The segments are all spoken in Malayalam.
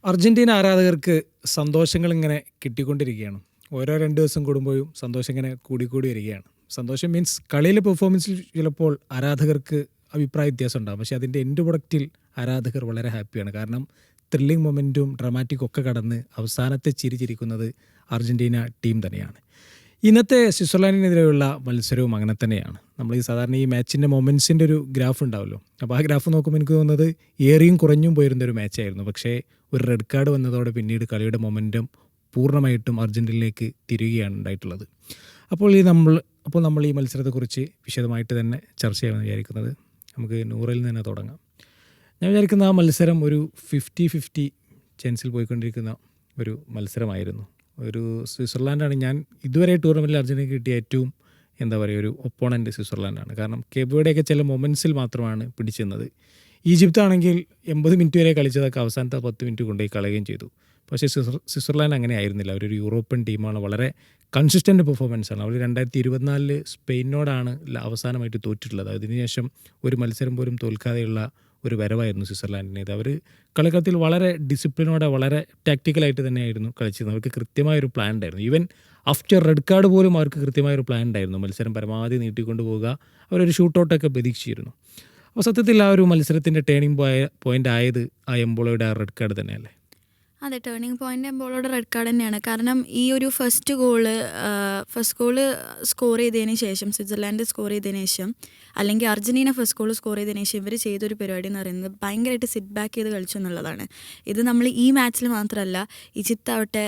അർജന്റീന ആരാധകർക്ക് സന്തോഷങ്ങൾ ഇങ്ങനെ കിട്ടിക്കൊണ്ടിരിക്കുകയാണ്. ഓരോ 2 ദിവസം കൂടുമ്പോഴും സന്തോഷം ഇങ്ങനെ കൂടിക്കൂടി വരികയാണ്. സന്തോഷം മീൻസ് കളിയിലെ പെർഫോമൻസിൽ ചിലപ്പോൾ ആരാധകർക്ക് അഭിപ്രായ വ്യത്യാസം ഉണ്ടാകും. പക്ഷേ അതിൻ്റെ എൻഡ് പ്രൊഡക്റ്റിൽ ആരാധകർ വളരെ ഹാപ്പിയാണ്. കാരണം ത്രില്ലിംഗ് മൊമെൻറ്റും ഡ്രാമാറ്റിക് ഒക്കെ കടന്ന് അവസാനത്തെ ചിരിക്കുന്നത് അർജന്റീന ടീം തന്നെയാണ്. ഇന്നത്തെ സ്വിറ്റ്സർലാൻഡിനെതിരെയുള്ള മത്സരവും അങ്ങനെ തന്നെയാണ്. നമ്മൾ ഈ സാധാരണ ഈ മാച്ചിൻ്റെ മൊമെൻറ്റ്സിൻ്റെ ഒരു ഗ്രാഫ് ഉണ്ടാവുമല്ലോ. അപ്പോൾ ആ ഗ്രാഫ് നോക്കുമ്പോൾ എനിക്ക് തോന്നുന്നത് ഏറിയും കുറഞ്ഞും പോയിരുന്നൊരു മാച്ചായിരുന്നു. പക്ഷേ ഒരു റെഡ് കാർഡ് വന്നതോടെ പിന്നീട് കളിയുടെ മൊമെൻറ്റം പൂർണ്ണമായിട്ടും അർജന്റീനയിലേക്ക് തിരികുകയാണ് ഉണ്ടായിട്ടുള്ളത്. അപ്പോൾ നമ്മൾ ഈ മത്സരത്തെക്കുറിച്ച് വിശദമായിട്ട് തന്നെ ചർച്ച ചെയ്യാമെന്ന് വിചാരിക്കുന്നത്. നമുക്ക് നൂറിൽ നിന്ന് തന്നെ തുടങ്ങാം. ഞാൻ വിചാരിക്കുന്ന ആ മത്സരം ഒരു 50-50 ചാൻസിൽ പോയിക്കൊണ്ടിരിക്കുന്ന ഒരു മത്സരമായിരുന്നു. ഒരു സ്വിറ്റ്സർലാൻഡാണ് ഞാൻ ഇതുവരെ ടൂർണമെൻറ്റിൽ അർജന്റീനയ്ക്ക് കിട്ടിയ ഏറ്റവും ഒരു ഒപ്പോണൻറ്റ് സ്വിറ്റ്സർലാൻഡാണ്. കാരണം കേബോയുടെയൊക്കെ ചില മൊമെൻറ്റ്സിൽ മാത്രമാണ് പിടിച്ചെന്നത്. ഈജിപ്ത് ആണെങ്കിൽ 80 മിനിറ്റ് വരെ കളിച്ചതൊക്കെ അവസാനത്തെ 10 മിനിറ്റ് കൊണ്ടുപോയി കളയുകയും ചെയ്തു. പക്ഷേ സ്വിറ്റ്സർലാൻഡ് അങ്ങനെ ആയിരുന്നില്ല. അവരൊരു യൂറോപ്യൻ ടീമാണ്. വളരെ കൺസിസ്റ്റൻ്റ് പെർഫോമൻസാണ്. അവർ 2024 സ്പെയിനോടാണ് അവസാനമായിട്ട് തോറ്റിട്ടുള്ളത്. അതിനുശേഷം ഒരു മത്സരം പോലും തോൽക്കാതെയുള്ള ഒരു വരവായിരുന്നു സ്വിറ്റ്സർലാൻഡിനേത്. അവർ കളിക്കളത്തിൽ വളരെ ഡിസിപ്ലിനോടെ വളരെ ടാക്റ്റിക്കലായിട്ട് തന്നെയായിരുന്നു കളിച്ചിരുന്നത്. അവർക്ക് കൃത്യമായൊരു പ്ലാൻ ഉണ്ടായിരുന്നു. ഈവൻ ആഫ്റ്റർ റെഡ് കാർഡ് പോലും അവർക്ക് കൃത്യമായൊരു പ്ലാൻ ഉണ്ടായിരുന്നു. മത്സരം പരമാവധി നീട്ടിക്കൊണ്ട് പോവുക, അവരൊരു ഷൂട്ടൗട്ടൊക്കെ പ്രതീക്ഷിച്ചിരുന്നു. അപ്പോൾ സത്യത്തിൽ ആ ഒരു മത്സരത്തിൻ്റെ ടേണിംഗ് പോയിൻ്റ് ആയത് ആ എംബോളോയുടെ ആ റെഡ് കാർഡ് തന്നെയല്ലേ? അതെ, ടേണിംഗ് പോയിന്റ് എംബോളോയുടെ റെഡ് കാർഡ് തന്നെയാണ്. കാരണം ഈ ഒരു ഫസ്റ്റ് ഗോള് സ്കോർ ചെയ്തതിന് ശേഷം, സ്വിറ്റ്സർലാൻഡ് സ്കോർ ചെയ്തതിന് ശേഷം, അല്ലെങ്കിൽ അർജന്റീന ഫസ്റ്റ് ഗോൾ സ്കോർ ചെയ്തതിന് ശേഷം ഇവർ ചെയ്തൊരു പരിപാടി എന്ന് പറയുന്നത് ഭയങ്കരമായിട്ട് സിറ്റ് ബാക്ക് ചെയ്ത് കളിച്ചു എന്നുള്ളതാണ്. ഇത് നമ്മൾ ഈ മാച്ചിൽ മാത്രമല്ല, ഈജിപ്ത് ആവട്ടെ,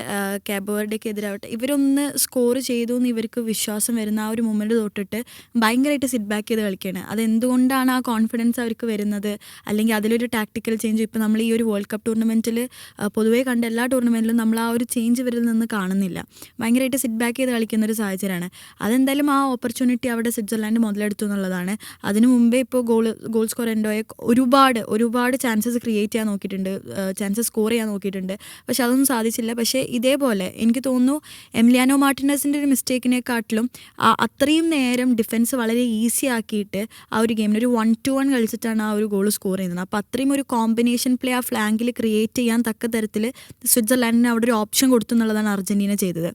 കാബോ വെർഡെക്ക് എതിരാവട്ടെ, ഇവരൊന്ന് സ്കോർ ചെയ്തു എന്ന് ഇവർക്ക് വിശ്വാസം വരുന്ന ആ ഒരു മൊമെൻറ്റ് തൊട്ടിട്ട് ഭയങ്കരമായിട്ട് സിറ്റ് ബാക്ക് ചെയ്ത് കളിക്കുകയാണ്. അതെന്തുകൊണ്ടാണ് ആ കോൺഫിഡൻസ് അവർക്ക് വരുന്നത്, അല്ലെങ്കിൽ അതിലൊരു ടാക്ടിക്കൽ ചേഞ്ച് ഇപ്പോൾ നമ്മൾ ഈ ഒരു വേൾഡ് കപ്പ് ടൂർണമെൻറ്റിൽ പൊതുവേ കണ്ട എല്ലാ ടൂർണമെൻറ്റിലും നമ്മൾ ആ ഒരു ചേഞ്ച് ഇവരിൽ നിന്ന് കാണുന്നില്ല. ഭയങ്കരമായിട്ട് സിറ്റ് ബാക്ക് ചെയ്ത് കളിക്കുന്ന ഒരു സാഹചര്യമാണ്. അതെന്തായാലും ആ ഓപ്പർച്യൂണിറ്റി അവിടെ സ്വിറ്റ്സർലാൻഡ് മുതലെടുത്തു എന്നുള്ളതാണ്. അതിനു മുമ്പേ ഇപ്പോൾ ഗോൾ സ്കോർ എൻഡോയെ ഒരുപാട് ചാൻസസ് ക്രിയേറ്റ് ചെയ്യാൻ നോക്കിയിട്ടുണ്ട്, ചാൻസസ് സ്കോർ ചെയ്യാൻ നോക്കിയിട്ടുണ്ട്. പക്ഷെ അതൊന്നും സാധിച്ചില്ല. പക്ഷേ ഇതേപോലെ എനിക്ക് തോന്നുന്നു എമിലിയാനോ മാർട്ടിനസിൻ്റെ ഒരു മിസ്റ്റേക്കിനെക്കാട്ടിലും അത്രയും നേരം ഡിഫൻസ് വളരെ ഈസി ആക്കിയിട്ട് ആ ഒരു ഗെയിമിന് ഒരു 1-1 കളിച്ചിട്ടാണ് ആ ഒരു ഗോൾ സ്കോർ ചെയ്യുന്നത്. അപ്പോൾ അത്രയും ഒരു കോമ്പിനേഷൻ പ്ലേ ആ ഫ്ലാങ്കിൽ ക്രിയേറ്റ് ചെയ്യാൻ തക്ക തരത്തിൽ സ്വിറ്റ്സർലാൻഡിന് അവിടെ ഒരു ഓപ്ഷൻ കൊടുത്തു എന്നുള്ളതാണ് അർജന്റീന ചെയ്തത്.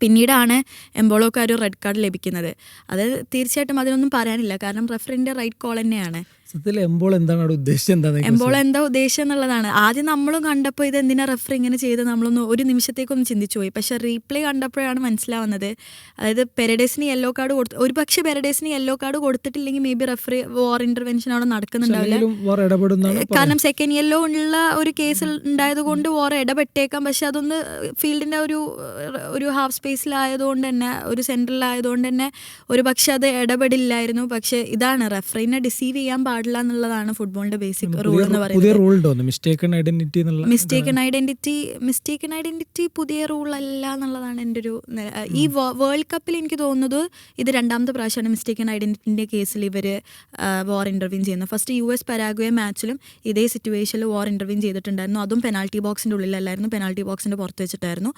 പിന്നീടാണ് എംബോളോക്ക് ഒരു റെഡ് കാർഡ് ലഭിക്കുന്നത്. അത് തീർച്ചയായിട്ടും അതിനൊന്നും പറയാനില്ല, കാരണം റെഫറിൻ്റെ റൈറ്റ് കോൾ തന്നെയാണ്. എംബോൾ എന്താ ഉദ്ദേശം എന്നുള്ളതാണ്. ആദ്യം നമ്മളും കണ്ടപ്പോൾ ഇത് എന്തിനാ റെഫറി ഇങ്ങനെ ചെയ്ത് നമ്മളൊന്ന് ഒരു നിമിഷത്തേക്കൊന്ന് ചിന്തിച്ചു പോയി. പക്ഷേ റീപ്ലേ കണ്ടപ്പോഴാണ് മനസ്സിലാവുന്നത്, അതായത് പെരഡേസിന് യെല്ലോ കാർഡ് ഒരു പക്ഷേ പെരഡേസിന് യെല്ലോ കാർഡ് കൊടുത്തിട്ടില്ലെങ്കിൽ may be referee VAR intervention അവിടെ നടക്കുന്നുണ്ടാവില്ല. കാരണം സെക്കൻഡ് യെല്ലോ ഉള്ള ഒരു കേസ് ഉണ്ടായത് കൊണ്ട് വാർ ഇടപെട്ടേക്കാം. പക്ഷെ അതൊന്ന് ഫീൽഡിൻ്റെ ഒരു ഹാഫ് സ്പേസിലായതുകൊണ്ട് തന്നെ, ഒരു സെൻട്രലായതുകൊണ്ട് തന്നെ ഒരു പക്ഷെ അത് ഇടപെടില്ലായിരുന്നു. പക്ഷെ ഇതാണ് റെഫറിനെ ഡിസീവ് ചെയ്യാൻ എന്നുള്ളതാണ് ഫുട്ബോളിന്റെ ബേസിക് റൂൾ എന്ന് പറയുന്നത്. മിസ്റ്റേക്കൺ ഐഡന്റിറ്റി പുതിയ റൂൾ അല്ല എന്നുള്ളതാണ് എൻ്റെ ഒരു. ഈ വേൾഡ് കപ്പിൽ എനിക്ക് തോന്നുന്നത് ഇത് 2ാമത്തെ പ്രാവശ്യമാണ് മിസ്റ്റേക്കൺ ഐഡന്റിറ്റിന്റെ കേസിൽ ഇവർ വാർ ഇന്റർവ്യൂ ചെയ്യുന്നത്. ഫസ്റ്റ് US പരാഗ്വേ മാച്ചിലും ഇതേ സിറ്റുവേഷനിൽ വാർ ഇന്റർവ്യൂ ചെയ്തിട്ടുണ്ടായിരുന്നു. അതും പെനാൽറ്റി ബോക്സിന്റെ ഉള്ളിലല്ലായിരുന്നു, പെനാൽറ്റി ബോക്സിന്റെ പുറത്ത് വെച്ചിട്ടായിരുന്നു.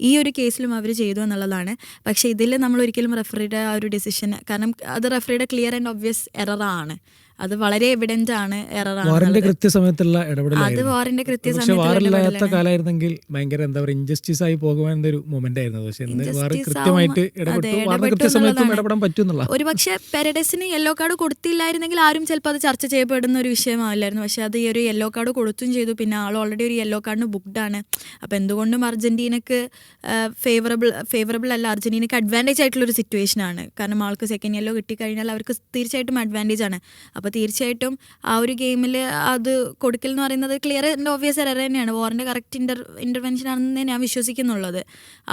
ഈ ഒരു കേസിലും അവർ ചെയ്തു എന്നുള്ളതാണ്. പക്ഷേ ഇതിൽ നമ്മൾ ഒരിക്കലും റെഫറിയുടെ ആ ഒരു ഡിസിഷൻ, കാരണം അത് റെഫറിയുടെ ക്ലിയർ ആൻഡ് ഒബ്വിയസ് എററാണ്, അത് വളരെ എവിഡന്റ് ആണ്, എററാണ്. വാറിന്റെ കൃത്യസമയത്തുള്ള അത് വാറിന്റെ കൃത്യസമയത്ത് കാലായിരുന്നെങ്കിൽ ഭയങ്കര ഇൻജസ്റ്റിസ് ആയി പോകുന്ന ഒരു മൊമെന്റ് ആയിരുന്നു. പക്ഷേ ഇടപെടാൻ പറ്റുന്നുള്ള. ഒരുപക്ഷെ പെരഡസിന് യെല്ലോ കാർഡ് കൊടുത്തില്ലായിരുന്നെങ്കിൽ ആരും ചിലപ്പോൾ അത് ചർച്ച ചെയ്യപ്പെടുന്ന ഒരു വിഷയമാവില്ലായിരുന്നു. പക്ഷെ അത് ഈ ഒരു യെല്ലോ കാർഡ് കൊടുത്തും ചെയ്തു. പിന്നെ ആൾ ഓൾറെഡി ഒരു യെല്ലോ കാർഡിന് ബുക്ക്ഡ് ആണ്. അപ്പോൾ എന്തുകൊണ്ടും അർജന്റീനക്ക് ഫേവറബിൾ അല്ല, അർജന്റീനക്ക് അഡ്വാൻറ്റേജ് ആയിട്ടുള്ളൊരു സിറ്റുവേഷൻ ആണ്. കാരണം ആൾക്ക് സെക്കൻഡ് യെല്ലോ കിട്ടിക്കഴിഞ്ഞാൽ അവർക്ക് തീർച്ചയായിട്ടും അഡ്വാൻറ്റേജ് ആണ്. അപ്പോൾ തീർച്ചയായിട്ടും ആ ഒരു ഗെയിമിൽ അത് കൊടുക്കൽ എന്ന് പറയുന്നത് ക്ലിയർ ആൻഡ് ഓബ്വിയസ് എറർ തന്നെയാണ്, വാറിൻ്റെ കറക്റ്റ് ഇൻ്റർവെൻഷൻ ആണെന്ന് ഞാൻ വിശ്വസിക്കുന്നുള്ളത്.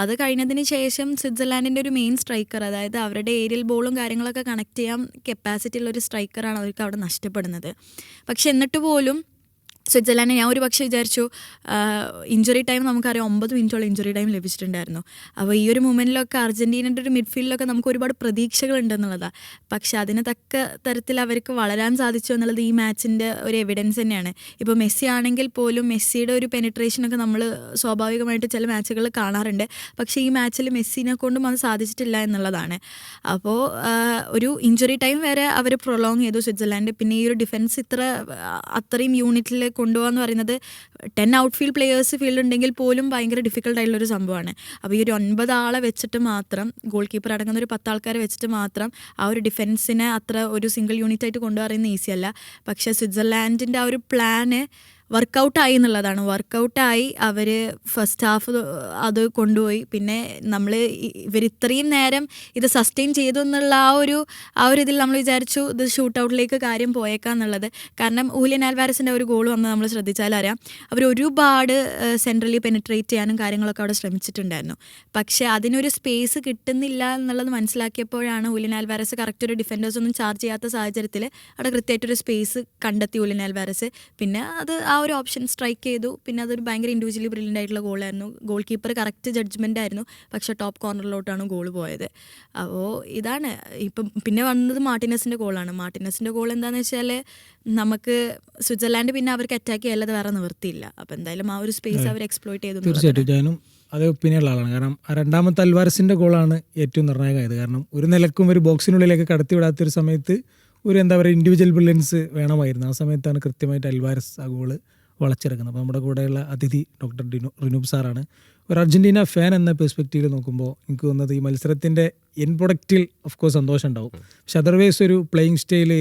അത് കഴിഞ്ഞതിന് ശേഷം സ്വിറ്റ്സർലാൻഡിൻ്റെ ഒരു മെയിൻ സ്ട്രൈക്കർ, അതായത് അവരുടെ ഏരിയൽ ബോളും കാര്യങ്ങളൊക്കെ കണക്ട് ചെയ്യാൻ കപ്പാസിറ്റി ഉള്ള ഒരു സ്ട്രൈക്കറാണ് അവർക്ക് അവിടെ നഷ്ടപ്പെടുന്നത്. പക്ഷെ എന്നിട്ട് പോലും സ്വിറ്റ്സർലാൻഡ് ഞാൻ ഒരു പക്ഷേ വിചാരിച്ചു, ഇഞ്ചുറി ടൈം നമുക്കറിയാം 9 മിനിറ്റോളം ഇഞ്ചുറി ടൈം ലഭിച്ചിട്ടുണ്ടായിരുന്നു. അപ്പോൾ ഈ ഒരു മൊമെൻറ്റിലൊക്കെ അർജന്റീനയുടെ ഒരു മിഡ്ഫീൽഡിലൊക്കെ നമുക്ക് ഒരുപാട് പ്രതീക്ഷകളുണ്ടെന്നുള്ളതാണ്. പക്ഷെ അതിന് തക്ക തരത്തിൽ അവർക്ക് വളരാൻ സാധിച്ചു എന്നുള്ളത് ഈ മാച്ചിൻ്റെ ഒരു എവിഡൻസ് തന്നെയാണ്. ഇപ്പോൾ മെസ്സി ആണെങ്കിൽ പോലും മെസ്സിയുടെ ഒരു പെനിട്രേഷനൊക്കെ നമ്മൾ സ്വാഭാവികമായിട്ട് ചില മാച്ചുകളിൽ കാണാറുണ്ട്. പക്ഷേ ഈ മാച്ചിൽ മെസ്സിനെ കൊണ്ടും അത് സാധിച്ചിട്ടില്ല എന്നുള്ളതാണ്. അപ്പോൾ ഒരു ഇഞ്ചുറി ടൈം വരെ അവർ പ്രൊലോങ് ചെയ്തു സ്വിറ്റ്സർലാൻഡ്. പിന്നെ ഈ ഒരു ഡിഫൻസ് അത്രയും യൂണിറ്റിൽ കൊണ്ടുപോകാന്ന് പറയുന്നത് 10 ഔട്ട്ഫീൽഡ് പ്ലെയേഴ്സ് ഫീൽഡ് ഉണ്ടെങ്കിൽ പോലും ഭയങ്കര ഡിഫിക്കൽട്ട് ആയിട്ടുള്ളൊരു സംഭവമാണ്. അപ്പോൾ ഈ ഒരു 9 ആളെ വെച്ചിട്ട് മാത്രം, ഗോൾ കീപ്പർ അടങ്ങുന്ന ഒരു 10 ആൾക്കാരെ വെച്ചിട്ട് മാത്രം ആ ഒരു ഡിഫെൻസിനെ അത്ര ഒരു സിംഗിൾ യൂണിറ്റ് ആയിട്ട് കൊണ്ടുവരുന്നത് ഈസി അല്ല. പക്ഷേ സ്വിറ്റ്സർലാൻഡിൻ്റെ ആ ഒരു പ്ലാന് വർക്കൗട്ടായി എന്നുള്ളതാണ്. വർക്കൗട്ടായി അവർ ഫസ്റ്റ് ഹാഫ് അത് കൊണ്ടുപോയി. പിന്നെ നമ്മൾ ഇവർ ഇത്രയും നേരം ഇത് സസ്റ്റെയിൻ ചെയ്തു എന്നുള്ള ആ ഒരു ഇതിൽ നമ്മൾ വിചാരിച്ചു ഇത് ഷൂട്ട് ഔട്ടിലേക്ക് കാര്യം പോയേക്കാന്നുള്ളത്. കാരണം ഊലിയൻ ആൽവാരസിൻ്റെ ഒരു ഗോൾ വന്ന് നമ്മൾ ശ്രദ്ധിച്ചാൽ അറിയാം, അവർ ഒരുപാട് സെൻട്രലി പെനിട്രേറ്റ് ചെയ്യാനും കാര്യങ്ങളൊക്കെ അവിടെ ശ്രമിച്ചിട്ടുണ്ടായിരുന്നു. പക്ഷേ അതിനൊരു സ്പേസ് കിട്ടുന്നില്ല എന്നുള്ളത് മനസ്സിലാക്കിയപ്പോഴാണ് ഊലിയൻ ആൽവാരസ് കറക്റ്റ് ഒരു ഡിഫൻഡേഴ്സ് ഒന്നും ചാർജ് ചെയ്യാത്ത സാഹചര്യത്തിൽ അവിടെ കൃത്യമായിട്ടൊരു സ്പേസ് കണ്ടെത്തി ഊലിയൻ ആൽവാരസ്. പിന്നെ അത് ആ ഒരു ഓപ്ഷൻ സ്ട്രൈക്ക് ചെയ്തു. പിന്നെ അതൊരു ഭയങ്കര ഇൻഡിവിജ്വലി ബ്രില്യൻ്റ് ആയിട്ടുള്ള ഗോളായിരുന്നു. ഗോൾ കീപ്പർ കറക്റ്റ് ജഡ്ജ്മെൻ്റ് ആയിരുന്നു, പക്ഷേ ടോപ്പ് കോർണറിലോട്ടാണ് ഗോൾ പോയത്. അപ്പോൾ ഇതാണ് ഇപ്പം പിന്നെ വന്നത് മാർട്ടിനസിൻ്റെ ഗോളാണ്. മാർട്ടിനസിൻ്റെ ഗോൾ എന്താണെന്ന് വെച്ചാൽ നമുക്ക് സ്വിറ്റ്സർലാൻഡ് പിന്നെ അവർക്ക് അറ്റാക്ക് ചെയ്യാതെ വേറെ നിവൃത്തിയില്ല. അപ്പോൾ എന്തായാലും ആ ഒരു സ്പേസ് അവർ എക്സ്പ്ലോയിറ്റ് ചെയ്തു. തീർച്ചയായിട്ടും ഞാനും അതേ ഒപ്പീനിയുള്ള ആളാണ്. കാരണം ആ രണ്ടാമത്തെ അൽവാരസിൻ്റെ ഗോളാണ് ഏറ്റവും നിർണായകമായത്. കാരണം ഒരു നിലക്കും ഒരു ബോക്സിനുള്ളിലേക്ക് കടത്തി വിടാത്തൊരു സമയത്ത് ഒരു എന്താ പറയുക ഇൻഡിവിജ്വൽ ബ്രില്യൻസ് വേണമായിരുന്നു. ആ സമയത്താണ് കൃത്യമായിട്ട് അൽവാരസ് ആ ഗോള് വളച്ചെടുക്കുന്നത്. അപ്പോൾ നമ്മുടെ കൂടെയുള്ള അതിഥി ഡോക്ടർ റിനൂപ് സാറാണ്. ഒരു അർജൻറ്റീന ഫാൻ എന്ന പെർസ്പെക്റ്റീവിൽ നോക്കുമ്പോൾ എനിക്ക് തോന്നുന്നത് ഈ മത്സരത്തിൻ്റെ എൻ പ്രൊഡക്റ്റിൽ ഓഫ് കോഴ്സ് സന്തോഷം ഉണ്ടാവും. പക്ഷെ അതർവൈസ് ഒരു പ്ലേയിങ് സ്റ്റൈൽ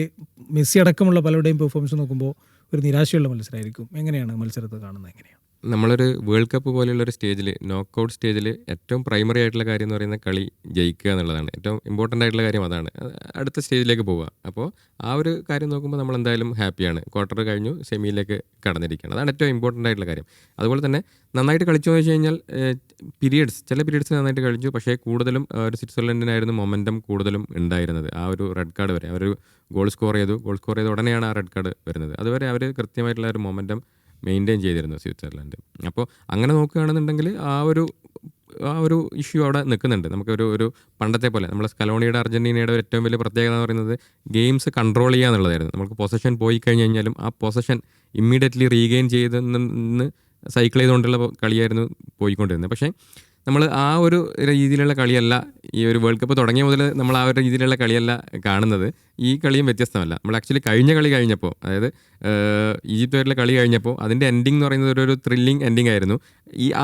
മെസ്സി അടക്കമുള്ള പലരുടെയും പെർഫോമൻസ് നോക്കുമ്പോൾ ഒരു നിരാശയുള്ള മത്സരമായിരിക്കും. എങ്ങനെയാണ് മത്സരത്തെ കാണുന്നത്? എങ്ങനെയാണ് നമ്മളൊരു വേൾഡ് കപ്പ് പോലെയുള്ളൊരു സ്റ്റേജിൽ, നോക്കൗട്ട് സ്റ്റേജിൽ ഏറ്റവും പ്രൈമറി ആയിട്ടുള്ള കാര്യം എന്ന് പറയുന്നത് കളി ജയിക്കുക എന്നുള്ളതാണ്. ഏറ്റവും ഇമ്പോർട്ടൻ്റ് ആയിട്ടുള്ള കാര്യം അതാണ്. അടുത്ത സ്റ്റേജിലേക്ക് പോവുക. അപ്പോൾ ആ ഒരു കാര്യം നോക്കുമ്പോൾ നമ്മൾ എന്തായാലും ഹാപ്പിയാണ്. ക്വാർട്ടർ കഴിഞ്ഞു, സെമിയിലേക്ക് കടന്നിരിക്കുകയാണ്. അതാണ് ഏറ്റവും ഇമ്പോർട്ടൻ്റ് ആയിട്ടുള്ള കാര്യം. അതുപോലെ തന്നെ നന്നായിട്ട് കളിച്ചു എന്ന് വെച്ച് കഴിഞ്ഞാൽ ചില പീരീഡ്സ് നന്നായിട്ട് കളിച്ചു. പക്ഷേ കൂടുതലും ഒരു സ്വിറ്റ്സർലൻഡിനായിരുന്നു മൊമെൻറ്റം കൂടുതലും ഉണ്ടായിരുന്നത്. ആ ഒരു റെഡ് കാർഡ് വരെ അവർ ഗോൾ സ്കോർ ചെയ്ത ഉടനെയാണ് ആ റെഡ് കാർഡ് വരുന്നത്. അതുവരെ അവർ കൃത്യമായിട്ടുള്ള ഒരു മൊമെൻറ്റം മെയിൻറ്റെയിൻ ചെയ്തിരുന്നു സ്വിറ്റ്സർലൻഡ്. അപ്പോൾ അങ്ങനെ നോക്കുകയാണെന്നുണ്ടെങ്കിൽ ആ ഒരു ഇഷ്യൂ അവിടെ നിൽക്കുന്നുണ്ട്. നമുക്കൊരു പണ്ടത്തെ പോലെ നമ്മൾ സ്കലോണിയുടെ അർജൻറ്റീനയുടെ ഒരു ഏറ്റവും വലിയ പ്രത്യേകത എന്ന് പറയുന്നത് ഗെയിംസ് കൺട്രോൾ ചെയ്യുക എന്നുള്ളതായിരുന്നു. നമുക്ക് പൊസഷൻ പോയി കഴിഞ്ഞ് കഴിഞ്ഞാലും ആ പൊസഷൻ ഇമ്മീഡിയറ്റ്ലി റീഗെയിൻ ചെയ്തെന്ന് സൈക്കിൾ ചെയ്തുകൊണ്ടുള്ള കളിയായിരുന്നു പോയിക്കൊണ്ടിരുന്നത്. പക്ഷേ നമ്മൾ ആ ഒരു രീതിയിലുള്ള കളിയല്ല ഈ ഒരു വേൾഡ് കപ്പ് തുടങ്ങിയ മുതൽ നമ്മൾ ആ ഒരു രീതിയിലുള്ള കളിയല്ല കാണുന്നത്. ഈ കളിയും വ്യത്യസ്തമല്ല. നമ്മൾ ആക്ച്വലി കഴിഞ്ഞ കളി കഴിഞ്ഞപ്പോൾ, അതായത് ഈജിപ്തുമായിട്ടുള്ള കളി കഴിഞ്ഞപ്പോൾ അതിൻ്റെ എൻഡിങ് എന്ന് പറയുന്നത് ഒരു ത്രില്ലിംഗ് എൻഡിങ് ആയിരുന്നു.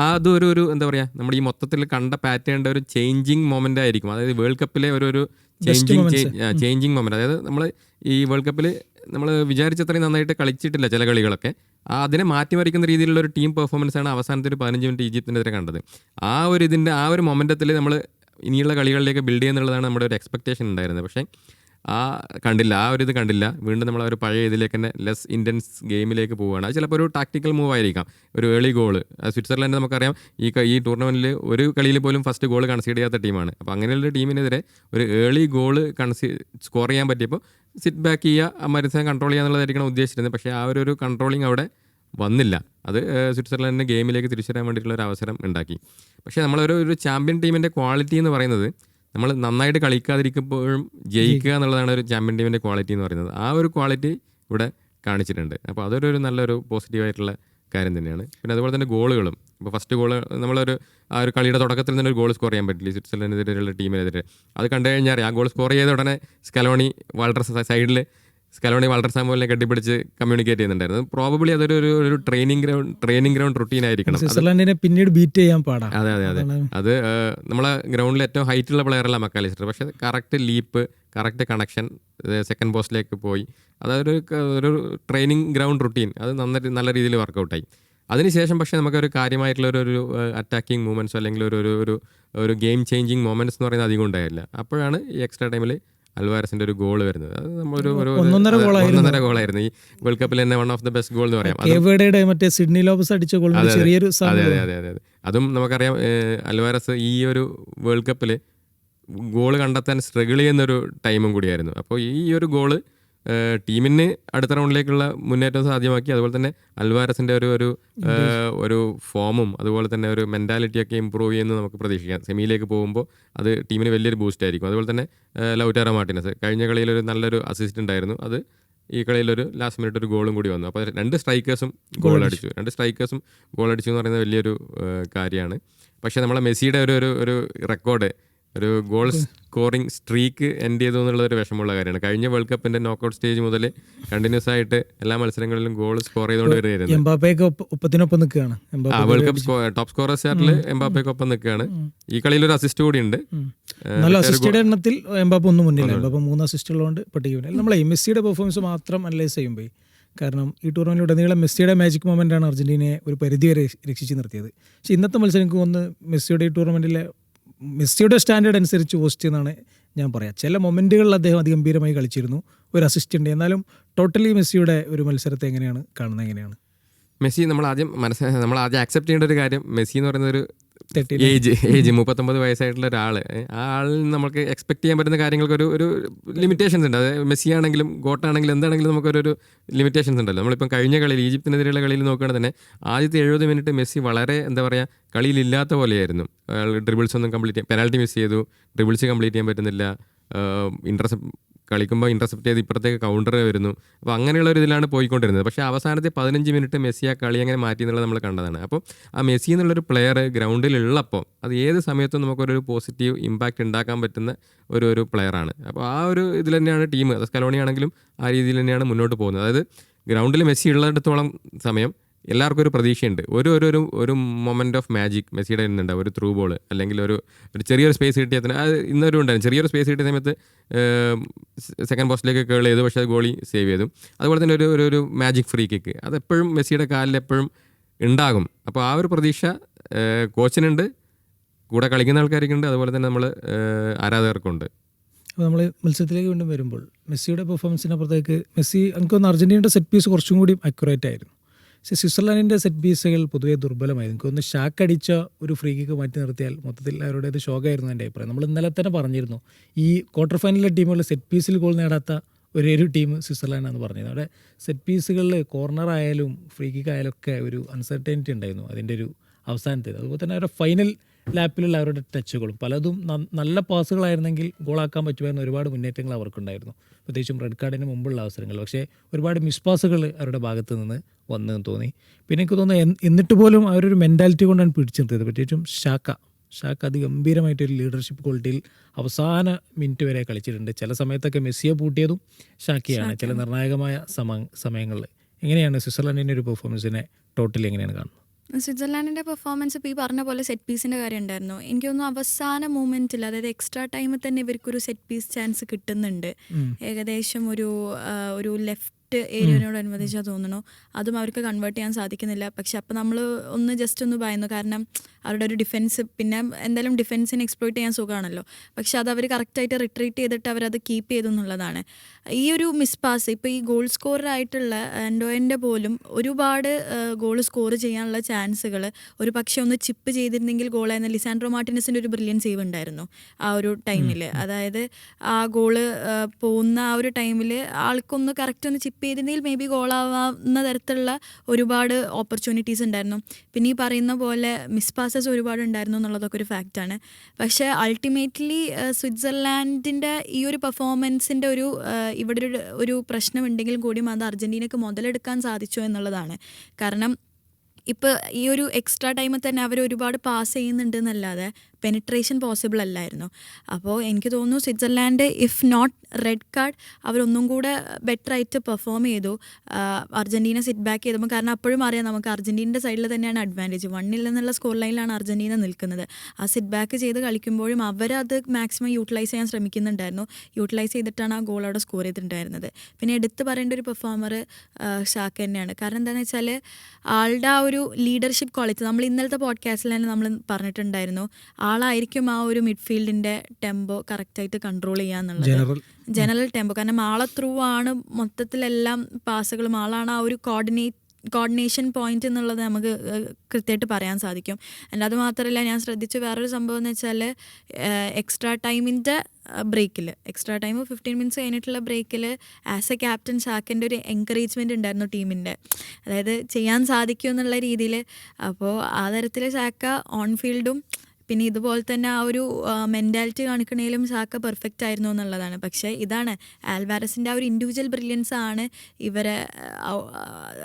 അതൊരു എന്താ പറയുക, നമ്മൾ ഈ മൊത്തത്തിൽ കണ്ട പാറ്റേണിൻ്റെ ഒരു ചേഞ്ചിങ് മൊമെൻ്റ് ആയിരിക്കും. അതായത് വേൾഡ് കപ്പിലെ ഒരു ചേഞ്ചിങ് മൊമെൻ്റ്. അതായത് നമ്മൾ ഈ വേൾഡ് കപ്പിൽ നമ്മൾ വിചാരിച്ചത്രയും നന്നായിട്ട് കളിച്ചിട്ടില്ല ചില കളികളൊക്കെ. അതിനെ മാറ്റിമറിക്കുന്ന രീതിയിലുള്ള ഒരു ടീം പെർഫോമൻസാണ് അവസാനത്തെ ഒരു 15 മിനിറ്റ് ഈജിപ്തിനെതിരെ കണ്ടത്. ആ ഒരു മൊമെൻറ്റത്തിൽ നമ്മൾ ഇനിയുള്ള കളികളിലേക്ക് ബിൽഡ് ചെയ്യുന്നുള്ളതാണ് നമ്മുടെ ഒരു എക്സ്പെക്റ്റേഷൻ ഉണ്ടായിരുന്നത്. പക്ഷേ ഇത് കണ്ടില്ല. വീണ്ടും നമ്മൾ ഒരു പഴയ ഇതിലേക്ക് തന്നെ ലെസ് ഇൻറ്റൻസ് ഗെയിമിലേക്ക് പോവുകയാണ്. അത് ചിലപ്പോൾ ഒരു ടാക്ടിക്കൽ മൂവ് ആയിരിക്കാം. ഒരു ഏർലി ഗോള്, സ്വിറ്റ്സർലൻഡ് നമുക്കറിയാം ഈ ടൂർണമെൻറ്റിൽ ഒരു കളിയിൽ പോലും ഫസ്റ്റ് ഗോൾ കൺസീഡ് ചെയ്യാത്ത ടീമാണ്. അപ്പോൾ അങ്ങനെയുള്ള ടീമിനെതിരെ ഒരു ഏർലി ഗോള് സ്കോർ ചെയ്യാൻ പറ്റിയപ്പോൾ സിറ്റ് ബാക്ക് ചെയ്യുക, മത്സരം കൺട്രോൾ ചെയ്യുക എന്നുള്ളതായിരിക്കണം ഉദ്ദേശിച്ചിരുന്നത്. പക്ഷേ ആ ഒരു കൺട്രോളിങ് അവിടെ വന്നില്ല. അത് സ്വിറ്റ്സർലൻഡിൻ്റെ ഗെയിമിലേക്ക് തിരിച്ചു വരാൻ വേണ്ടിയിട്ടുള്ള ഒരു അവസരം ഉണ്ടാക്കി. പക്ഷേ നമ്മളൊരു ചാമ്പ്യൻ ടീമിൻ്റെ ക്വാളിറ്റി എന്ന് പറയുന്നത് നമ്മൾ നന്നായിട്ട് കളിക്കാതിരിക്കുമ്പോഴും ജയിക്കുക എന്നുള്ളതാണ് ഒരു ചാമ്പ്യൻ ടീമിൻ്റെ ക്വാളിറ്റി എന്ന് പറയുന്നത്. ആ ഒരു ക്വാളിറ്റി ഇവിടെ കാണിച്ചിട്ടുണ്ട്. അപ്പോൾ അതൊരു നല്ലൊരു പോസിറ്റീവായിട്ടുള്ള കാര്യം തന്നെയാണ്. പിന്നെ അതുപോലെ തന്നെ ഗോളുകളും, ഇപ്പോൾ ഫസ്റ്റ് ഗോൾ ആ ഒരു കളിയുടെ തുടക്കത്തിൽ തന്നെ ഒരു ഗോൾ സ്കോർ ചെയ്യാൻ പറ്റില്ല സ്വിറ്റ്സർലൻഡിനെതിരെയുള്ള ടീമിനെതിരെ. അത് കണ്ടു കഴിഞ്ഞാൽ ആ ഗോൾ സ്കോർ ചെയ്ത ഉടനെ സ്കലോണി വാൾട്ടർ സാമുവലിനെ കെട്ടിപ്പിടിച്ച് കമ്മ്യൂണിക്കേറ്റ് ചെയ്യുന്നുണ്ടായിരുന്നു. പ്രോബബ്ലി അതൊരു ട്രെയിനിങ് ഗ്രൗണ്ട് റുട്ടീൻ ആയിരിക്കണം. സ്വിറ്റ്സർലൻഡിനെ പിന്നീട് ബീറ്റ് ചെയ്യാൻ പാടാ. അതെ. അത് നമ്മളെ ഗ്രൗണ്ടിൽ ഏറ്റവും ഹൈറ്റുള്ള പ്ലെയറല്ല മക്കാലിസ്റ്റർ. പക്ഷേ correct leap, correct connection, second പോസ്റ്റിലേക്ക് പോയി. അതൊരു ട്രെയിനിങ് ഗ്രൗണ്ട് റുട്ടീൻ അത് നല്ല രീതിയിൽ വർക്കൗട്ടായി. അതിനുശേഷം പക്ഷേ നമുക്കൊരു കാര്യമായിട്ടുള്ള ഒരു അറ്റാക്കിംഗ് മൂവ്മെൻറ്റ്സോ അല്ലെങ്കിൽ ഒരു ഗെയിം ചേഞ്ചിങ് മൊമെൻറ്റ്സ് എന്ന് പറയുന്നത് അധികം ഉണ്ടായില്ല. അപ്പോഴാണ് ഈ എക്സ്ട്രാ ടൈമിൽ അൽവാരസിന്റെ ഒരു ഗോൾ വരുന്നത്. അത് ഒന്നൊന്നര ഗോളായിരുന്നു ഈ വേൾഡ് കപ്പിൽ തന്നെ one of the best goal എന്ന് പറയാം. മറ്റേ സിഡ്നി ലോപ്പസ് അടിച്ച ഗോൾ. അതെ. അതും നമുക്കറിയാം അൽവാരസ് ഈ ഒരു വേൾഡ് കപ്പിൽ ഗോൾ കണ്ടെത്താൻ സ്ട്രഗിൾ ചെയ്യുന്നൊരു ടൈമും കൂടിയായിരുന്നു. അപ്പോൾ ഈ ഒരു ഗോള് ടീമിന് അടുത്ത റൗണ്ടിലേക്കുള്ള മുന്നേറ്റം സാധ്യമാക്കി. അതുപോലെ തന്നെ അൽവാരസിൻ്റെ ഒരു ഫോമും അതുപോലെ തന്നെ ഒരു മെൻറ്റാലിറ്റിയൊക്കെ ഇമ്പ്രൂവ് ചെയ്യുന്നത് നമുക്ക് പ്രതീക്ഷിക്കാം. സെമിയിലേക്ക് പോകുമ്പോൾ അത് ടീമിന് വലിയൊരു ബൂസ്റ്റ് ആയിരിക്കും. അതുപോലെ തന്നെ ലൗറ്റാറോ മാർട്ടിനസ് കഴിഞ്ഞ കളിയിലൊരു നല്ലൊരു അസിസ്റ്റ് ഉണ്ടായിരുന്നു. അത് ഈ കളിയിലൊരു ലാസ്റ്റ് മിനിറ്റ് ഒരു ഗോളും കൂടി വന്നു. അപ്പോൾ രണ്ട് സ്ട്രൈക്കേഴ്സും ഗോൾ അടിച്ചു എന്ന് പറയുന്നത് വലിയൊരു കാര്യമാണ്. പക്ഷേ നമ്മളെ മെസ്സിയുടെ ഒരു റെക്കോർഡ് ഒരു ഗോൾ സ്കോറിംഗ് സ്ട്രീക്ക് എൻഡ് ചെയ്തു എന്നുള്ളത് ഒരു വിഷമമുള്ള കാര്യമാണ്. കഴിഞ്ഞ വേൾഡ് കപ്പിന്റെ നോക്കൌട്ട് സ്റ്റേജ് മുതൽ കണ്ടിന്യൂസ് ആയിട്ട് എല്ലാ മത്സരങ്ങളിലും ഗോൾ സ്കോർ ചെയ്തുകൊണ്ട് വരികയായിരുന്നു. എംബാപ്പയൊക്കെ ഒപ്പത്തിനൊപ്പം നിൽക്കുകയാണ്. വേൾഡ് കപ്പ് ടോപ്പ് സ്കോറർ ചാർട്ടിൽ എംബാപ്പയ്ക്കൊപ്പം നിൽക്കുകയാണ്. ഈ കളിയിൽ ഒരു അസിസ്റ്റ് കൂടി ഉണ്ട്. നല്ല അസിസ്റ്റഡ് എണ്ണത്തിൽ എംബാപ്പ ഒന്നും മുന്നില്ല. എംബാപ്പ 3 അസിസ്റ്റ് ഉള്ളതുകൊണ്ട് പട്ടികയിൽ നമ്മളെ മെസ്സിയുടെ പെർഫോമൻസ് മാത്രം അനലൈസ് ചെയ്യുമ്പോൾ, കാരണം ഈ ടൂർണമെൻറ്റിൽ ഉടനീളം മെസ്സിയുടെ മാജിക് മൊമെൻ്റാണ് അർജൻറ്റീനയെ ഒരു പരിധി വരെ രക്ഷിച്ച് നിർത്തിയത്. പക്ഷേ ഇന്നത്തെ മത്സരം എനിക്ക് തോന്നുന്നു മെസ്സിയുടെ ഈ ടൂർണമെൻറ്റിലെ മെസ്സിയുടെ സ്റ്റാൻഡേർഡ് അനുസരിച്ച് പോസ്റ്റ് എന്നാണ് ഞാൻ പറയാം. ചില മൊമെൻറ്റുകളിൽ അദ്ദേഹം അതിഗംഭീരമായി കളിച്ചിരുന്നു, ഒരു അസിസ്റ്റ് ഉണ്ട്. എന്നാലും ടോട്ടലി മെസ്സിയുടെ ഒരു മത്സരത്തെ എങ്ങനെയാണ് കാണുന്നത്? എങ്ങനെയാണ് മെസ്സി നമ്മൾ ആദ്യം ആക്സെപ്റ്റ് ചെയ്യേണ്ട ഒരു കാര്യം, മെസ്സി എന്ന് പറയുന്ന ഒരു ഏജ് 39 വയസ്സായിട്ടുള്ള ഒരാൾ, ആ ആളിൽ നമുക്ക് എക്സ്പെക്ട് ചെയ്യാൻ പറ്റുന്ന കാര്യങ്ങൾക്ക് ഒരു ലിമിറ്റേഷൻസ് ഉണ്ട്. അതായത് മെസ്സി ആണെങ്കിലും ഗോട്ടാണെങ്കിലും എന്താണെങ്കിലും നമുക്കൊരു ലിമിറ്റേഷൻസ് ഉണ്ടല്ലോ. നമ്മളിപ്പം കഴിഞ്ഞ കളിയിൽ ഈജിപ്തിനെതിരെയുള്ള കളിയിൽ നോക്കുകയാണെങ്കിൽ തന്നെ ആദ്യത്തെ 70 മിനിറ്റ് മെസ്സി വളരെ എന്താ പറയുക കളിയിലില്ലാത്ത പോലെയായിരുന്നു. ഡ്രിബിൾസ് ഒന്നും കംപ്ലീറ്റ് ചെയ്യാൻ, പെനാൽറ്റി മിസ് ചെയ്തു, ഡ്രിബിൾസ് കംപ്ലീറ്റ് ചെയ്യാൻ പറ്റുന്നില്ല, കളിക്കുമ്പോൾ ഇൻ്റർസെപ്റ്റ് ചെയ്ത് ഇപ്പുറത്തേക്ക് കൗണ്ടർ വരുന്നു. അപ്പോൾ അങ്ങനെയുള്ള ഒരു ഇതിലാണ് പോയിക്കൊണ്ടിരുന്നത്. പക്ഷേ അവസാനത്തെ 15 മിനിറ്റ് മെസ്സി ആ കളി അങ്ങനെ മാറ്റി എന്നുള്ളത് നമ്മൾ കണ്ടതാണ്. അപ്പോൾ ആ മെസ്സി എന്നുള്ളൊരു പ്ലെയർ ഗ്രൗണ്ടിലുള്ളപ്പോൾ അത് ഏത് സമയത്തും നമുക്കൊരു പോസിറ്റീവ് ഇമ്പാക്റ്റ് ഉണ്ടാക്കാൻ പറ്റുന്ന ഒരു പ്ലെയറാണ്. അപ്പോൾ ആ ഒരു ഇതിൽ തന്നെയാണ് ടീം, അത് സ്കലോണി ആണെങ്കിലും ആ രീതിയിൽ തന്നെയാണ് മുന്നോട്ട് പോകുന്നത്. അതായത് ഗ്രൗണ്ടിൽ മെസ്സി ഉള്ളിടത്തോളം സമയം എല്ലാവർക്കും ഒരു പ്രതീക്ഷയുണ്ട്. ഒരു മൊമെൻ്റ് ഓഫ് മാജിക് മെസ്സിയുടെ ഇന്നുണ്ടാവും. ഒരു ത്രൂ ബോൾ അല്ലെങ്കിൽ ഒരു ചെറിയൊരു സ്പേസ് കിട്ടിയ തന്നെ അത് ഇന്നൊരു ഉണ്ടായിരുന്നു. ചെറിയൊരു സ്പേസ് കിട്ടിയ സമയത്ത് സെക്കൻഡ് പോസ്റ്റിലേക്ക് കേൾ ചെയ്തു, പക്ഷേ അത് ഗോളി സേവ് ചെയ്തു. അതുപോലെ തന്നെ ഒരു മാജിക് ഫ്രീ കിക്ക് അതെപ്പോഴും മെസ്സിയുടെ കാലിൽ എപ്പോഴും ഉണ്ടാകും. അപ്പോൾ ആ ഒരു പ്രതീക്ഷ കോച്ചിനുണ്ട്, കൂടെ കളിക്കുന്ന ആൾക്കാർക്കുണ്ട്, അതുപോലെ തന്നെ നമ്മൾ ആരാധകർക്കുണ്ട്. അപ്പോൾ നമ്മൾ മത്സരത്തിലേക്ക് വീണ്ടും വരുമ്പോൾ മെസ്സിയുടെ പെർഫോമൻസിനപ്പുറത്തേക്ക് മെസ്സി എനിക്കൊന്ന് അർജൻറ്റീനയുടെ സെറ്റ് പീസ് കുറച്ചും കൂടി അക്യുറേറ്റ് ആയിരുന്നു. പക്ഷേ സ്വിറ്റ്സർലാൻഡിൻ്റെ സെറ്റ് പീസുകൾ പൊതുവേ ദുർബലമായിരുന്നു. എനിക്കൊന്ന് ഷാക്ക് അടിച്ച ഒരു ഫ്രീ കിക്ക് മാറ്റി നിർത്തിയാൽ മൊത്തത്തിൽ അവരുടേത് ഷോക്കായിരുന്നു എൻ്റെ അഭിപ്രായം. നമ്മൾ ഇന്നലെ തന്നെ പറഞ്ഞിരുന്നു ഈ ക്വാർട്ടർ ഫൈനലിലെ ടീമുകളിൽ സെറ്റ് പീസിൽ ഗോൾ നേടാത്ത ഒരു ടീം സ്വിറ്റ്സർലാൻഡാണെന്ന് പറഞ്ഞത്. അവിടെ സെറ്റ് പീസുകളിൽ കോർണർ ആയാലും ഫ്രീ കിക്ക് ആയാലും ഒക്കെ ഒരു അൺസർട്ടനിറ്റി ഉണ്ടായിരുന്നു അതിൻ്റെ ഒരു അവസാനത്തേത്. അതുപോലെ തന്നെ അവരുടെ ഫൈനൽ ലാപ്പിലുള്ള അവരുടെ ടച്ചുകളും പലതും നല്ല പാസുകളായിരുന്നെങ്കിൽ ഗോളാക്കാൻ പറ്റുമായിരുന്ന ഒരുപാട് മുന്നേറ്റങ്ങൾ അവർക്കുണ്ടായിരുന്നു, പ്രത്യേകിച്ചും റെഡ് കാർഡിന് മുമ്പുള്ള അവസരങ്ങൾ. പക്ഷേ ഒരുപാട് മിസ് പാസുകൾ അവരുടെ ഭാഗത്ത് നിന്ന് വന്നെന്ന് തോന്നി. പിന്നെ എനിക്ക് തോന്നുന്നു എന്നിട്ട് പോലും അവരൊരു മെൻറ്റാലിറ്റി കൊണ്ടാണ് പിടിച്ചു നിർത്തിയത്. പ്രത്യേകിച്ചും ഷാക്ക അതിഗംഭീരമായിട്ടൊരു ലീഡർഷിപ്പ് ക്വാളിറ്റിയിൽ അവസാന മിനിറ്റ് വരെ കളിച്ചിട്ടുണ്ട്. ചില സമയത്തൊക്കെ മെസ്സിയെ പൂട്ടിയതും ഷാക്കിയാണ് ചില നിർണായകമായ സമയങ്ങളിൽ. എങ്ങനെയാണ് സ്വിറ്റ്സർലാൻഡിൻ്റെ ഒരു പെർഫോമൻസിനെ ടോട്ടലി എങ്ങനെയാണ് കാണുന്നത്? സ്വിറ്റ്സർലാൻഡിൻ്റെ പെർഫോമൻസ് ഇപ്പോൾ ഈ പറഞ്ഞ പോലെ സെറ്റ് പീസിൻ്റെ കാര്യം ഉണ്ടായിരുന്നു. എനിക്ക് തോന്നുന്നു അവസാന മൂമെൻറ്റിൽ, അതായത് എക്സ്ട്രാ ടൈമിൽ തന്നെ ഇവർക്കൊരു സെറ്റ് പീസ് ചാൻസ് കിട്ടുന്നുണ്ട്. ഏകദേശം ഒരു ലെഫ്റ്റ് ഏരിയനോടനുബന്ധിച്ചാൽ തോന്നുന്നു അതും അവർക്ക് കൺവേർട്ട് ചെയ്യാൻ സാധിക്കുന്നില്ല. പക്ഷെ അപ്പോൾ നമ്മൾ ജസ്റ്റ് ഒന്ന് ഭയന്നു, കാരണം അവരുടെ ഒരു ഡിഫൻസ്, പിന്നെ എന്തായാലും ഡിഫൻസിനെ എക്സ്പ്ലോയിറ്റ് ചെയ്യാൻ സുഖമാണല്ലോ. പക്ഷെ അത് അവർ കറക്റ്റായിട്ട് റിട്രീറ്റ് ചെയ്തിട്ട് അവരത് കീപ്പ് ചെയ്തു എന്നുള്ളതാണ്. ഈ ഒരു മിസ് പാസ് ഇപ്പോൾ ഈ ഗോൾ സ്കോറായിട്ടുള്ള എൻഡോയൻ്റെ പോലും ഒരുപാട് ഗോൾ സ്കോർ ചെയ്യാനുള്ള ചാൻസുകൾ ഒരു പക്ഷേ ഒന്ന് ചിപ്പ് ചെയ്തിരുന്നെങ്കിൽ ഗോളായിരുന്ന ലിസാൻഡ്രോ മാർട്ടിനസിൻ്റെ ഒരു ബ്രില്യൻ സേവ് ഉണ്ടായിരുന്നു ആ ഒരു ടൈമിൽ. അതായത് ആ ഗോള് പോകുന്ന ആ ഒരു ടൈമിൽ ആൾക്കൊന്ന് കറക്റ്റ് ഒന്ന് ചിപ്പ് ചെയ്തിരുന്നെങ്കിൽ മേ ബി ഗോളാവുന്ന തരത്തിലുള്ള ഒരുപാട് ഓപ്പർച്യൂണിറ്റീസ് ഉണ്ടായിരുന്നു. പിന്നെ ഈ പറയുന്ന പോലെ മിസ് പാസസ് ഒരുപാട് ഉണ്ടായിരുന്നു എന്നുള്ളതൊക്കെ ഒരു ഫാക്റ്റാണ്. പക്ഷേ അൾട്ടിമേറ്റ്ലി സ്വിറ്റ്സർലാൻഡിൻ്റെ ഈ ഒരു പെർഫോമൻസിൻ്റെ ഇവിടെ ഒരു പ്രശ്നമുണ്ടെങ്കിൽ കൂടിയും അത് അർജൻറ്റീനയ്ക്ക് മുതലെടുക്കാൻ സാധിച്ചു എന്നുള്ളതാണ്. കാരണം ഇപ്പോൾ ഈ ഒരു എക്സ്ട്രാ ടൈമിൽ തന്നെ അവർ ഒരുപാട് പാസ് ചെയ്യുന്നുണ്ട് എന്നല്ലാതെ പെനിട്രേഷൻ പോസിബിൾ അല്ലായിരുന്നു. അപ്പോൾ എനിക്ക് തോന്നുന്നു Switzerland if not red card അവരൊന്നും കൂടെ ബെറ്റർ ആയിട്ട് പെർഫോം ചെയ്തു. അർജൻറ്റീന സിറ്റ് ബാക്ക് ചെയ്തപ്പോൾ, കാരണം അപ്പോഴും അറിയാം നമുക്ക് അർജൻറ്റീനയുടെ സൈഡിൽ തന്നെയാണ് അഡ്വാൻറ്റേജ്. 1-0 എന്നുള്ള സ്കോർ ലൈനിലാണ് അർജൻറ്റീന നിൽക്കുന്നത്. ആ സിറ്റ് ബാക്ക് ചെയ്ത് കളിക്കുമ്പോഴും അവരത് മാക്സിമം യൂട്ടിലൈസ് ചെയ്യാൻ ശ്രമിക്കുന്നുണ്ടായിരുന്നു. യൂട്ടിലൈസ് ചെയ്തിട്ടാണ് ആ ഗോൾ അവിടെ സ്കോർ ചെയ്തിട്ടുണ്ടായിരുന്നത്. പിന്നെ എടുത്ത് പറയേണ്ട ഒരു പെർഫോമർ ഷാക്ക തന്നെയാണ്. കാരണം എന്താണെന്ന് വെച്ചാൽ ആളുടെ ആ ഒരു ലീഡർഷിപ്പ് ക്വാളിറ്റി നമ്മൾ ഇന്നലത്തെ പോഡ്കാസ്റ്റിൽ തന്നെ നമ്മൾ പറഞ്ഞിട്ടുണ്ടായിരുന്നു. ആളായിരിക്കും ആ ഒരു മിഡ്ഫീൽഡിൻ്റെ ടെമ്പോ കറക്റ്റായിട്ട് കൺട്രോൾ ചെയ്യാന്നുള്ളത്, ജനറൽ ടെമ്പോ. കാരണം ആളെ ത്രൂ ആണ് മൊത്തത്തിലെല്ലാം പാസുകളും, ആളാണ് ആ ഒരു കോർഡിനേഷൻ പോയിന്റ് എന്നുള്ളത് നമുക്ക് കൃത്യമായിട്ട് പറയാൻ സാധിക്കും. അത് മാത്രമല്ല, ഞാൻ ശ്രദ്ധിച്ച വേറൊരു സംഭവം എന്ന് വെച്ചാൽ എക്സ്ട്രാ ടൈമിൻ്റെ ബ്രേക്കിൽ, എക്സ്ട്രാ ടൈം 15 മിനിറ്റ്സ് കഴിഞ്ഞിട്ടുള്ള ബ്രേക്കിൽ ആസ് എ ക്യാപ്റ്റൻ ഷാക്കിൻ്റെ ഒരു എൻകറേജ്മെൻറ്റ് ഉണ്ടായിരുന്നു ടീമിൻ്റെ, അതായത് ചെയ്യാൻ സാധിക്കും എന്നുള്ള രീതിയിൽ. അപ്പോൾ ആ തരത്തിൽ ഷാക്ക ഓൺ ഫീൽഡും പിന്നെ ഇതുപോലെ തന്നെ ആ ഒരു മെൻറ്റാലിറ്റി കാണിക്കണേലും സാക്ക പെർഫെക്റ്റ് ആയിരുന്നു എന്നുള്ളതാണ്. പക്ഷേ ഇതാണ് ആൽവാരസിൻ്റെ ആ ഒരു ഇൻഡിവിജ്വൽ ബ്രില്യൻസ് ആണ് ഇവരെ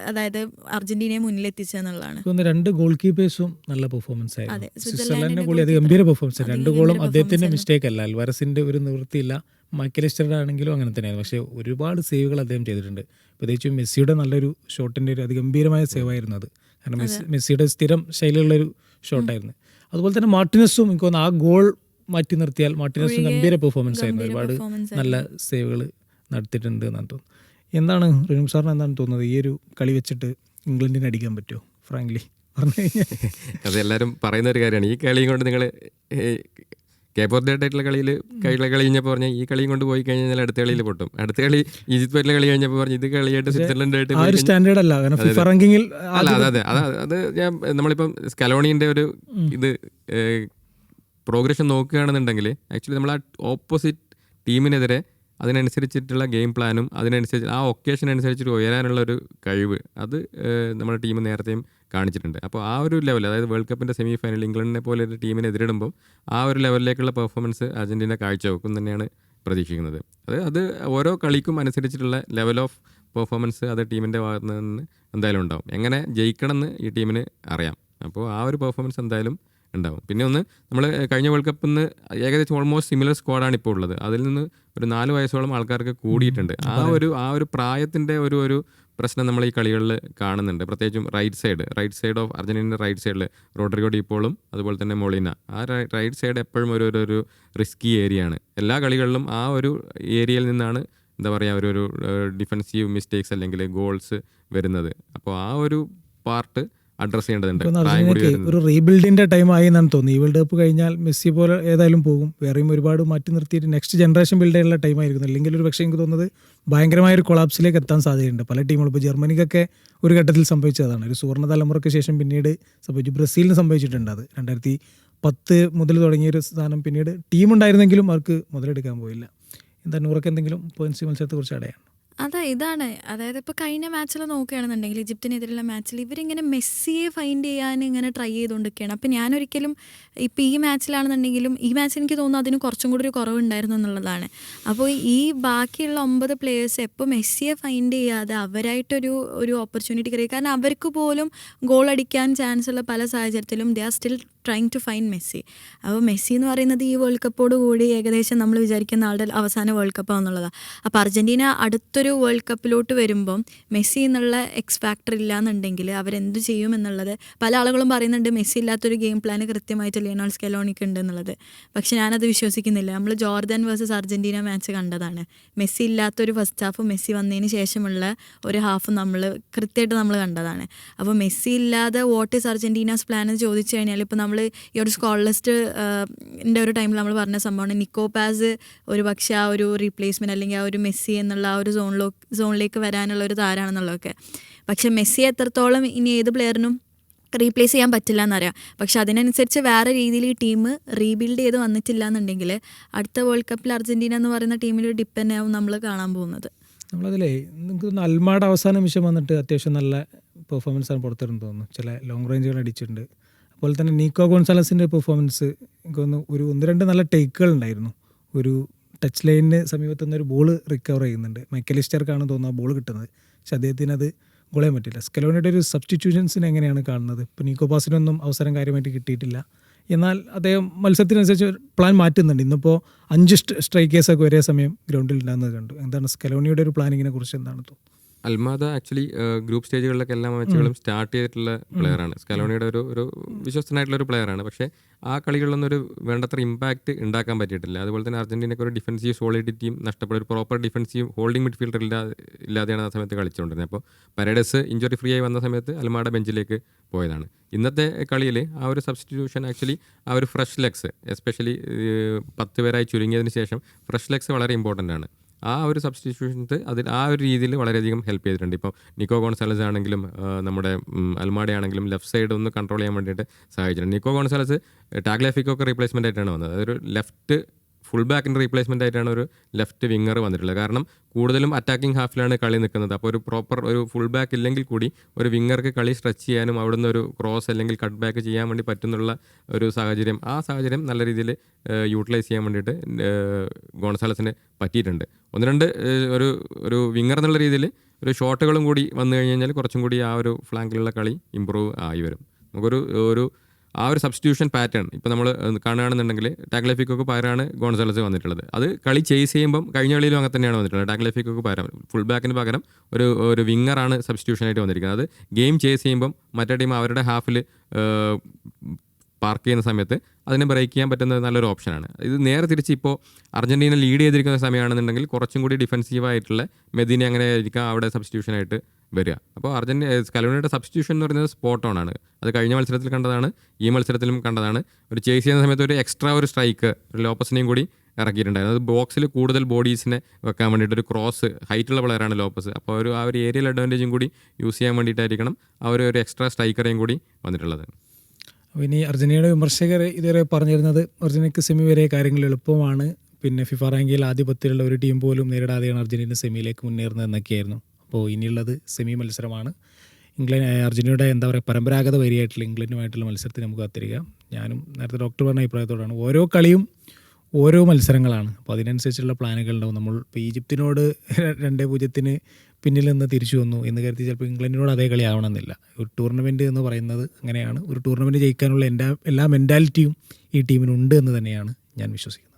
അതായത് അർജന്റീനയെ മുന്നിലെത്തിച്ചതെന്നുള്ളതാണ്. തോന്നുന്നു 2 ഗോൾ കീപ്പേഴ്സും നല്ല പെർഫോമൻസ് ആയിരുന്നു. അതെ, സ്വിറ്റ്സർലൻഡിന്റെ ഗോളി അത് ഗംഭീര പെർഫോമൻസ്. 2 ഗോളും ഗംഭീര അദ്ദേഹത്തിന്റെ performance മിസ്റ്റേക്ക് അല്ല, അൽവാരസിന്റെ ഒരു നിവൃത്തിയില്ല. മൈക്കലിസ്റ്ററുടെ ആണെങ്കിലും അങ്ങനെ തന്നെയായിരുന്നു. പക്ഷേ ഒരുപാട് സേവുകൾ അദ്ദേഹം ചെയ്തിട്ടുണ്ട്. പ്രത്യേകിച്ചും മെസ്സിയുടെ നല്ലൊരു ഷോട്ടിന്റെ ഒരു അതിഗംഭീരമായ സേവ് ആയിരുന്നു അത്. കാരണം മെസ്സിയുടെ സ്ഥിരം ശൈലിയുള്ളൊരു ഷോട്ടായിരുന്നു. അതുപോലെ തന്നെ മാർട്ടിനസും എനിക്ക് തോന്നുന്നു ആ ഗോൾ മാറ്റി നിർത്തിയാൽ മാർട്ടിനസും ഗംഭീര പെർഫോമൻസ് ആയിരുന്നു. ഒരുപാട് നല്ല സേവുകൾ നടത്തിയിട്ടുണ്ട് എന്നാണ് തോന്നുന്നത്. എന്താണ് റിനും സാറിന് എന്താണ് തോന്നുന്നത്, ഈ ഒരു കളി വെച്ചിട്ട് ഇംഗ്ലണ്ടിനെ അടിക്കാൻ പറ്റുമോ? ഫ്രാങ്ക്ലി പറഞ്ഞു കഴിഞ്ഞാൽ അതെല്ലാവരും പറയുന്ന ഒരു കാര്യമാണ്. ഈ കളിയും കൊണ്ട് നിങ്ങൾ കേപ്പോർഡായിട്ടുള്ള കളിയിൽ കളി കഴിഞ്ഞപ്പോൾ പറഞ്ഞാൽ ഈ കളിയും കൊണ്ട് പോയി കഴിഞ്ഞാൽ അടുത്ത കളിയിൽ പൊട്ടും. അടുത്ത കളി ഈജിപ്തുമായിട്ടുള്ള കളി കഴിഞ്ഞപ്പോൾ പറഞ്ഞു ഇത് കളിയായിട്ട് സ്വിറ്റ്സർലൻഡായിട്ട് ആ ഒരു സ്റ്റാൻഡേർഡ് അല്ല. കാരണം ഫിഫ റാങ്കിങ്ങിൽ അല്ല അതെ അത് ഞാൻ നമ്മളിപ്പം സ്കലോണീൻ്റെ ഒരു ഇത് പ്രോഗ്രഷൻ നോക്കുകയാണെന്നുണ്ടെങ്കിൽ ആക്ച്വലി നമ്മൾ ആ ഓപ്പോസിറ്റ് ടീമിനെതിരെ അതിനനുസരിച്ചിട്ടുള്ള ഗെയിം പ്ലാനും അതിനനുസരിച്ച് ആ ഒക്കേഷൻ അനുസരിച്ചിട്ട് ഉയരാനുള്ള ഒരു കഴിവ് അത് നമ്മുടെ ടീം നേരത്തെയും കാണിച്ചിട്ടുണ്ട്. അപ്പോൾ ആ ഒരു ലെവൽ, അതായത് വേൾഡ് കപ്പിൻ്റെ സെമി ഫൈനൽ ഇംഗ്ലണ്ടിനെ പോലെ ഒരു ടീമിനെ എതിരിടുമ്പോൾ ആ ഒരു ലെവലിലേക്കുള്ള പെർഫോമൻസ് അർജൻറ്റീന കാഴ്ചവെക്കും തന്നെയാണ് പ്രതീക്ഷിക്കുന്നത്. അത് ഓരോ കളിക്കും അനുസരിച്ചിട്ടുള്ള ലെവൽ ഓഫ് പെർഫോമൻസ് അത് ടീമിൻ്റെ ഭാഗത്ത് നിന്ന് എന്തായാലും ഉണ്ടാവും. എങ്ങനെ ജയിക്കണമെന്ന് ഈ ടീമിന് അറിയാം. അപ്പോൾ ആ ഒരു പെർഫോമൻസ് എന്തായാലും ഉണ്ടാവും. പിന്നെ ഒന്ന് നമ്മൾ കഴിഞ്ഞ വേൾഡ് കപ്പിൽ നിന്ന് ഏകദേശം ഓൾമോസ്റ്റ് സിമിലർ സ്ക്വാഡാണ് ഇപ്പോൾ ഉള്ളത്. അതിൽ നിന്ന് ഒരു 4 വയസ്സോളം ആൾക്കാർക്ക് കൂടിയിട്ടുണ്ട്. ആ ഒരു പ്രായത്തിൻ്റെ ഒരു പ്രശ്നം നമ്മൾ ഈ കളികളിൽ കാണുന്നുണ്ട്. പ്രത്യേകിച്ചും റൈറ്റ് സൈഡ് ഓഫ് അർജന്റീനയുടെ റൈറ്റ് സൈഡിൽ റോഡ്രിഗോ ഡിപ്പോളും അതുപോലെ തന്നെ മൊളീന. ആ റൈറ്റ് സൈഡ് എപ്പോഴും ഒരു റിസ്കി ഏരിയ ആണ്. എല്ലാ കളികളിലും ആ ഒരു ഏരിയയിൽ നിന്നാണ് എന്താ പറയുക ഒരു ഡിഫൻസീവ് മിസ്റ്റേക്സ് അല്ലെങ്കിൽ ഗോൾസ് വരുന്നത്. അപ്പോൾ ആ ഒരു പാർട്ട് അഡ്രസ് ചെയ്യേണ്ടതുണ്ട്. ഒരു റീബിൽഡിന്റെ ടൈം ആയി എന്നാണ് തോന്നുന്നത്. ഈ വേൾഡ് കപ്പ് കഴിഞ്ഞാൽ മെസ്സി പോലെ ഏതായാലും പോകും. വേറെയും ഒരുപാട് മാറ്റി നിർത്തിയിട്ട് നെക്സ്റ്റ് ജനറേഷൻ ബിൽഡ് ചെയ്യാനുള്ള ടൈം ആയിരിക്കും. അല്ലെങ്കിൽ ഒരു പക്ഷേ എനിക്ക് തോന്നുന്നത് ഭയങ്കരമായ ഒരു കൊളാപ്സിലേക്ക് എത്താൻ സാധ്യതയുണ്ട്. പല ടീമുകളും ഇപ്പോൾ ജർമ്മനിക്കൊക്കെ ഒരു ഘട്ടത്തിൽ സംഭവിച്ചതാണ്. ഒരു സുവർണ്ണ തലമുറയ്ക്ക് ശേഷം പിന്നീട് സംഭവിച്ചു. ബ്രസീലിന് സംഭവിച്ചിട്ടുണ്ട്. അത് 2010 മുതൽ തുടങ്ങിയൊരു സാധനം പിന്നീട് ടീമുണ്ടായിരുന്നെങ്കിലും അവർക്ക് മുതലെടുക്കാൻ പോയില്ല. എന്താ നൂറൊക്കെ എന്തെങ്കിലും പോയിന്റ്സ് മത്സരത്തെ കുറിച്ച് അടയാണ്? ഇതാണ് അതായത് ഇപ്പോൾ കഴിഞ്ഞ മാച്ചിൽ നോക്കുകയാണെന്നുണ്ടെങ്കിൽ ഈജിപ്തിനെതിരെയുള്ള മാച്ചിൽ ഇവരിങ്ങനെ മെസ്സിയെ ഫൈൻഡ് ചെയ്യാൻ ഇങ്ങനെ ട്രൈ ചെയ്തുകൊണ്ടിരിക്കുകയാണ്. അപ്പോൾ ഞാനൊരിക്കലും ഇപ്പോൾ ഈ മാച്ചിലാണെന്നുണ്ടെങ്കിലും ഈ മാച്ചിൽ എനിക്ക് തോന്നുന്നു അതിന് കുറച്ചും കൂടി ഒരു കുറവുണ്ടായിരുന്നു എന്നുള്ളതാണ്. അപ്പോൾ ഈ ബാക്കിയുള്ള 9 പ്ലേയേഴ്സ് എപ്പോൾ മെസ്സിയെ ഫൈൻഡ് ചെയ്യാതെ അവരായിട്ടൊരു ഓപ്പർച്യൂണിറ്റി ക്രിയേറ്റ്, കാരണം അവർക്ക് പോലും ഗോൾ അടിക്കാൻ ചാൻസ് ഉള്ള പല സാഹചര്യത്തിലും they are still trying to find Messi. അപ്പോൾ മെസ്സി എന്ന് പറയുന്നത് ഈ വേൾഡ് കപ്പോട് കൂടി ഏകദേശം നമ്മൾ വിചാരിക്കുന്ന ആളുടെ അവസാന വേൾഡ് കപ്പാണെന്നുള്ളതാണ്. അപ്പോൾ അർജൻറ്റീന അടുത്തൊരു വേൾഡ് കപ്പിലോട്ട് വരുമ്പം മെസ്സി എന്നുള്ള എക്സ് ഫാക്ടർ ഇല്ലാന്നുണ്ടെങ്കിൽ അവരെന്ത് ചെയ്യും എന്നുള്ളത് പല ആളുകളും പറയുന്നുണ്ട്. മെസ്സി ഇല്ലാത്തൊരു ഗെയിം പ്ലാൻ കൃത്യമായിട്ട് ലിയോണൽ സ്കലോണിക്ക് ഉണ്ട് എന്നുള്ളത്. പക്ഷെ ഞാനത് വിശ്വസിക്കുന്നില്ല. നമ്മൾ ജോർദാൻ വേഴ്സസ് അർജൻറ്റീന മാച്ച് കണ്ടതാണ്. മെസ്സി ഇല്ലാത്തൊരു ഫസ്റ്റ് ഹാഫും മെസ്സി വന്നതിന് ശേഷമുള്ള ഒരു ഹാഫും നമ്മൾ കൃത്യമായിട്ട് നമ്മൾ കണ്ടതാണ്. അപ്പോൾ മെസ്സി ഇല്ലാതെ വാട്ട് ഈസ് അർജൻറ്റീനാസ് പ്ലാൻ എന്ന് ചോദിച്ചു കഴിഞ്ഞാൽ ഇപ്പോൾ നമ്മൾ ഈ ഒരു സ്കോർ ലിസ്റ്റിൻ്റെ ഒരു ടൈമിൽ നമ്മൾ പറഞ്ഞ സംഭവമാണ് നിക്കോ പാസ് ഒരു പക്ഷേ ആ ഒരു റീപ്ലേസ്മെൻറ്റ് അല്ലെങ്കിൽ ആ ഒരു മെസ്സി എന്നുള്ള ആ ഒരു സോണിലേക്ക് വരാനുള്ള ഒരു താരമാണെന്നുള്ളതൊക്കെ. പക്ഷേ മെസ്സി എത്രത്തോളം ഇനി ഏത് പ്ലെയറിനും റീപ്ലേസ് ചെയ്യാൻ പറ്റില്ല എന്നറിയാം. പക്ഷെ അതിനനുസരിച്ച് വേറെ രീതിയിൽ ഈ ടീം റീബിൽഡ് ചെയ്ത് വന്നിട്ടില്ല എന്നുണ്ടെങ്കിൽ അടുത്ത വേൾഡ് കപ്പിൽ അർജൻറ്റീന എന്ന് പറയുന്ന ടീമിൽ ഡിപ്പെൻഡ് ആവും നമ്മൾ കാണാൻ പോകുന്നത്. നമ്മളതിലേ നിങ്ങൾക്ക് അൽമാഡ് അവസാന നിമിഷം വന്നിട്ട് അത്യാവശ്യം നല്ല പെർഫോമൻസ് ആണ് പുറത്തിരുന്ന് തോന്നുന്നു. ചില ലോങ് റേഞ്ചുകൾ അടിച്ചിട്ടുണ്ട്. അതുപോലെ തന്നെ നീക്കോ ഗോൺസാലസിൻ്റെ പെർഫോമൻസ് എനിക്കൊന്ന് 1-2 നല്ല ടേക്കുകൾ ഉണ്ടായിരുന്നു. ഒരു ടച്ച് ലൈനിന് സമീപത്തു നിന്ന് ഒരു ബോൾ റിക്കവർ ചെയ്യുന്നുണ്ട്. മൈക്കലിസ്റ്റർക്കാണ് തോന്നുന്നത് ആ ബോൾ കിട്ടുന്നത്. പക്ഷെ അദ്ദേഹത്തിന് അത് ഗോൾ ചെയ്യാൻ പറ്റില്ല. സ്കലോണിയുടെ ഒരു സബ്സ്റ്റിറ്റ്യൂഷൻസിനെ എങ്ങനെയാണ് കാണുന്നത്? ഇപ്പോൾ നീക്കോ പാസിനൊന്നും അവസരം കാര്യമായിട്ട് കിട്ടിയിട്ടില്ല. എന്നാൽ അദ്ദേഹം മത്സരത്തിനനുസരിച്ച് പ്ലാൻ മാറ്റുന്നുണ്ട്. ഇന്നിപ്പോൾ 5 സ്ട്രൈക്കേഴ്സൊക്കെ ഒരേ സമയം ഗ്രൗണ്ടിൽ ഉണ്ടാകുന്നത് കണ്ടു. എന്താണ് സ്കലോണിയുടെ ഒരു പ്ലാനിങ്ങിനെ കുറിച്ച് എന്താണ് തോന്നുന്നത്? അൽമാദ ആക്ച്വലി ഗ്രൂപ്പ് സ്റ്റേജുകളിലൊക്കെ എല്ലാ മാച്ചുകളും സ്റ്റാർട്ട് ചെയ്തിട്ടുള്ള പ്ലെയറാണ്. സ്കലോണിയുടെ ഒരു വിശ്വസ്തനായിട്ടുള്ള ഒരു പ്ലെയറാണ്. പക്ഷേ ആ കളികളിലൊന്നും ഒരു വേണ്ടത്ര ഇമ്പാക്റ്റ് ഉണ്ടാക്കാൻ പറ്റിയിട്ടില്ല. അതുപോലെ തന്നെ അർജന്റീനയ്ക്ക് ഒരു ഡിഫൻസീവ് സോളിഡിറ്റിയും നഷ്ടപ്പെട്ട ഒരു പ്രോപ്പർ ഡിഫൻസീവ് ഹോൾഡിംഗ് മിഡ്ഫീൽഡർ ഇല്ലാതെയാണ് ആ സമയത്ത് കളിച്ചുകൊണ്ടിരുന്നത്. അപ്പോൾ പരേഡസ് ഇഞ്ചുറി ഫ്രീ ആയി വന്ന സമയത്ത് അൽമാഡ ബെഞ്ചിലേക്ക് പോയതാണ്. ഇന്നത്തെ കളിയിൽ ആ ഒരു സബ്സ്റ്റിറ്റ്യൂഷൻ ആക്ച്വലി ആ ഒരു ഫ്രഷ് ലെഗ്സ് എസ്പെഷ്യലി 10 പേരായി ചുരുങ്ങിയതിന് ശേഷം ഫ്രഷ് ലെഗ്സ് വളരെ ഇമ്പോർട്ടൻ്റ് ആണ്. ആ ഒരു സബ്സ്റ്റിറ്റ്യൂഷൻസ് അതിൽ ആ ഒരു രീതിയിൽ വളരെയധികം ഹെൽപ്പ് ചെയ്തിട്ടുണ്ട്. ഇപ്പോൾ നിക്കോ ഗോൺസാലസ് ആണെങ്കിലും നമ്മുടെ അൽമാഡ ആണെങ്കിലും ലെഫ്റ്റ് സൈഡ് ഒന്ന് കൺട്രോൾ ചെയ്യാൻ വേണ്ടിയിട്ട് സഹായിച്ചിട്ടുണ്ട്. നിക്കോ ഗോൺസാലസ് ടാഗ്ലാഫിക്കൊക്കെ റീപ്ലേസ്മെൻ്റ് ആയിട്ടാണ് വന്നത്. അതൊരു ലെഫ്റ്റ് ഫുൾ ബാക്കിൻ്റെ റീപ്ലേസ്മെൻ്റ് ആയിട്ടാണ് ഒരു ലെഫ്റ്റ് വിങ്ങർ വന്നിട്ടുള്ളത്. കാരണം കൂടുതലും അറ്റാക്കിംഗ് ഹാഫിലാണ് കളി നിൽക്കുന്നത്. അപ്പോൾ ഒരു പ്രോപ്പർ ഒരു ഫുൾ ബാക്ക് ഇല്ലെങ്കിൽ കൂടി ഒരു വിങ്ങർക്ക് കളി സ്ട്രെച്ച് ചെയ്യാനും അവിടുന്ന് ഒരു ക്രോസ് അല്ലെങ്കിൽ കട്ട് ബാക്ക് ചെയ്യാൻ വേണ്ടി പറ്റുന്നുള്ള ഒരു സാഹചര്യം, ആ സാഹചര്യം നല്ല രീതിയിൽ യൂട്ടിലൈസ് ചെയ്യാൻ വേണ്ടിയിട്ട് ഗോൺസാലസിന് പറ്റിയിട്ടുണ്ട്. ഒന്ന് രണ്ട് ഒരു വിങ്ങർ എന്നുള്ള രീതിയിൽ ഒരു ഷോട്ടുകളും കൂടി വന്നു കഴിഞ്ഞ് കഴിഞ്ഞാൽ കുറച്ചും കൂടി ആ ഒരു ഫ്ലാങ്കിലുള്ള കളി ഇമ്പ്രൂവ് ആയി വരും. നമുക്കൊരു ആ ഒരു സബ്സ്റ്റിറ്റ്യൂഷൻ പാറ്റേൺ ഇപ്പോൾ നമ്മൾ കാണുകയാണെന്നുണ്ടെങ്കിൽ ടാഗ്ലഫിക്കൊക്കെ പകരമാണ് ഗോൺസാലസ് വന്നിട്ടുള്ളത്. അത് കളി ചേസ് ചെയ്യുമ്പം കഴിഞ്ഞ കളിയിലും അങ്ങനെ തന്നെയാണ് വന്നിട്ടുള്ളത്. ടാഗ്ലഫിക്കൊക്കെ പകരം ഫുൾ ബാക്കിന് പകരം ഒരു വിങ്ങറാണ് സബ്സ്റ്റിറ്റ്യൂഷനായിട്ട് വന്നിരിക്കുന്നത്. അത് ഗെയിം ചേസ് ചെയ്യുമ്പം മറ്റേ ടീം അവരുടെ ഹാഫിൽ പാർക്ക് ചെയ്യുന്ന സമയത്ത് അതിനെ ബ്രേക്ക് ചെയ്യാൻ പറ്റുന്നത് നല്ലൊരു ഓപ്ഷനാണ്. ഇത് നേരെ തിരിച്ച് ഇപ്പോൾ അർജൻറ്റീന ലീഡ് ചെയ്തിരിക്കുന്ന സമയമാണെന്നുണ്ടെങ്കിൽ കുറച്ചും കൂടി ഡിഫെൻസീവായിട്ടുള്ള മെദീനെ അങ്ങനെ ആയിരിക്കാം അവിടെ സബ്സ്റ്റിറ്റ്യൂഷനായിട്ട് വരിക. അപ്പോൾ സ്കലോണിയുടെ സബ്സ്റ്റിറ്റ്യൂഷൻ എന്ന് പറയുന്നത് സ്പോട്ട് ഓൺ ആണ്. അത് കഴിഞ്ഞ മത്സരത്തിൽ കണ്ടതാണ്, ഈ മത്സരത്തിലും കണ്ടതാണ്. ഒരു ചേസ് ചെയ്യുന്ന സമയത്ത് ഒരു എക്സ്ട്രാ ഒരു സ്ട്രൈക്ക് ഒരു ലോപ്പസിനെയും കൂടി ഇറക്കിയിട്ടുണ്ടായിരുന്നു. അത് ബോക്സിൽ കൂടുതൽ ബോഡീസിനെ വെക്കാൻ വേണ്ടിയിട്ട് ഒരു ക്രോസ് ഹൈറ്റുള്ള പ്ലെയറാണ് ലോപ്പസ്. അപ്പോൾ ആ ഒരു ഏരിയൽ അഡ്വാൻറ്റേജും കൂടി യൂസ് ചെയ്യാൻ വേണ്ടിയിട്ടായിരിക്കണം ഒരു എക്സ്ട്രാ സ്ട്രൈക്കറേയും കൂടി വന്നിട്ടുള്ളത്. അപ്പോൾ ഇനി അർജന്റീനയുടെ വിമർശകർ ഇതുവരെ പറഞ്ഞിരുന്നത് അർജന്റീനയ്ക്ക് സെമി വരെ കാര്യങ്ങൾ എളുപ്പമാണ്, പിന്നെ ഫിഫ റാങ്കിൽ ആധിപത്യമുള്ള ഒരു ടീം പോലും നേരിടാതെയാണ് അർജന്റീന സെമിയിലേക്ക് മുന്നേറുന്നത് എന്നൊക്കെയായിരുന്നു. അപ്പോൾ ഇനിയുള്ളത് സെമി മത്സരമാണ്. അർജന്റീനയുടെ എന്താ പറയുക പരമ്പരാഗത വരിയായിട്ടുള്ള ഇംഗ്ലണ്ടുമായിട്ടുള്ള മത്സരത്തിന് നമുക്ക് കാത്തിരിക്കാം. ഞാനും നേരത്തെ ഡോക്ടർ പറഞ്ഞ അഭിപ്രായത്തോടാണ്. ഓരോ കളിയും ഓരോ മത്സരങ്ങളാണ്. അപ്പോൾ അതിനനുസരിച്ചുള്ള പ്ലാനുകളുണ്ടാവും. നമ്മൾ ഇപ്പോൾ ഈജിപ്തിനോട് 2-0 പിന്നിൽ നിന്ന് തിരിച്ചു വന്നു എന്ന് കരുതി ചിലപ്പോൾ ഇംഗ്ലണ്ടിനോട് അതേ കളി ആവണമെന്നില്ല. ഒരു ടൂർണമെൻറ്റ് എന്ന് പറയുന്നത് അങ്ങനെയാണ്. ഒരു ടൂർണമെൻറ്റ് ജയിക്കാനുള്ള എല്ലാ മെൻറ്റാലിറ്റിയും ഈ ടീമിനുണ്ട് എന്ന് തന്നെയാണ് ഞാൻ വിശ്വസിക്കുന്നത്.